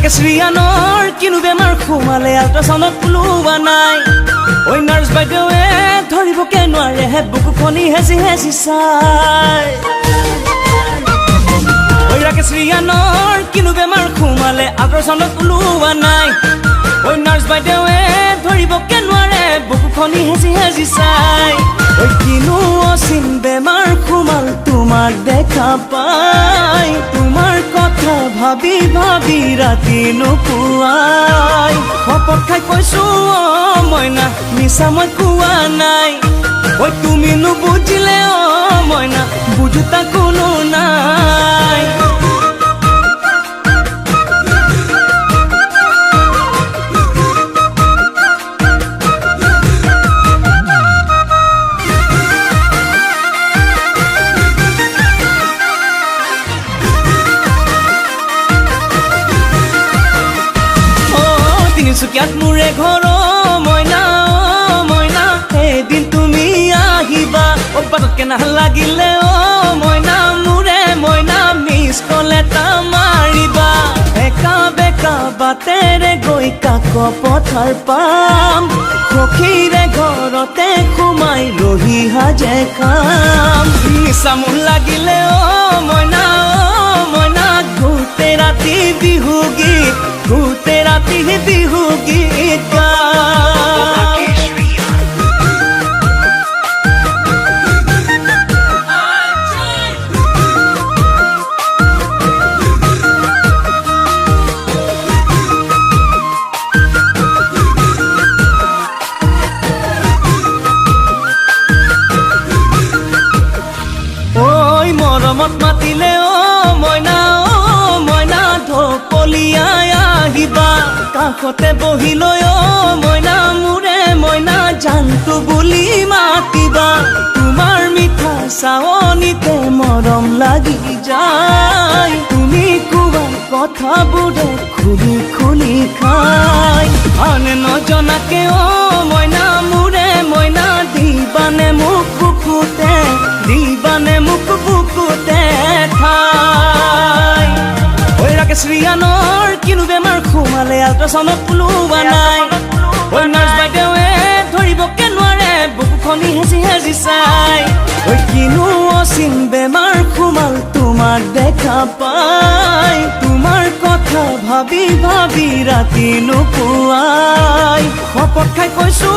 ৰাকেশ ৰিয়ানৰ কিনো বেমাৰ সোমালে আল্ট্ৰাচাউণ্ডত ওলোৱা নাই ঐ নাৰ্ছ বাইদেৱে ধৰিবকে নোৱাৰে হে বুকুখনি হেঁচি হেঁচি চাই ঐ ৰাকেশ ৰিয়ানৰ কিনো বেমাৰ সোমালে আল্ট্ৰাচাউণ্ডত ওলোৱা নাই ঐ নাৰ্ছ বাইদেৱে ধৰিবকে নোৱাৰে বুকুখনি হেঁচি হেঁচি চাই ঐ কিনো অচিন বেমাৰ সোমাল তোমাক দেখা পাই তোমাৰ কথা ভাবি ভাবি ৰাতি নোপোৱাই শপত খাই কৈছো মইনা মিছা মই কোৱা নাই ঐ তুমি নুবুজিলে মইনা বুজোতা কোনো নাই তিনিচুকীয়াত মোৰে ঘৰ মইনা মইনা এদিন তুমি আহিবা অপাততকে নালাগিলে মইনা মোৰে মইনা মিছ কল এটা মাৰিবা একা বেকা বাটেৰে গৈ কাক পথাৰ পাম সখীৰে ঘৰতে সোমাই ৰহি সাজে খাম নিচা মোৰ লাগিলে মইনা মইনা গোটেই ৰাতি বিহু গীত গোটেই ৰাতি বিহু গীত গাম ঐ মৰমত মাতিলে মইনা মইনা ঢপলিয়াই আহিবা কাষতে বহিলৈ মইনা মোৰে মইনা জানটো বুলি মাতিবা তোমাৰ মিঠা চাৱনিতে মৰম লাগি যায় তুমি কোৱা কথাবোৰে খুলি খুলি খাই আনে নজনাকে মইনা মোৰে মইনা দিবানে মোক বুকুতে দিবানে মোক বুকুতে ঠাই ঐ ৰাকেশ ৰিয়ানৰ কিনো বেমাৰ সোমালে আল্ট্ৰাচাউণ্ডত ওলোৱা নাই ঐ নাৰ্ছ বাইদেৱে ধৰিবকে নোৱাৰে বুকুখনি হেঁচি হেঁচি চাই ঐ কিনো অচিন বেমাৰ সোমাল তোমাক দেখা পাই তোমাৰ কথা ভাবি ভাবি ৰাতি নোপোৱাই শপত খাই কৈছো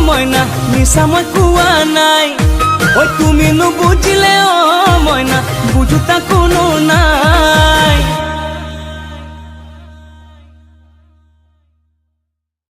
মইনা মিছা মই কোৱা নাই ঐ তুমি নুবুজি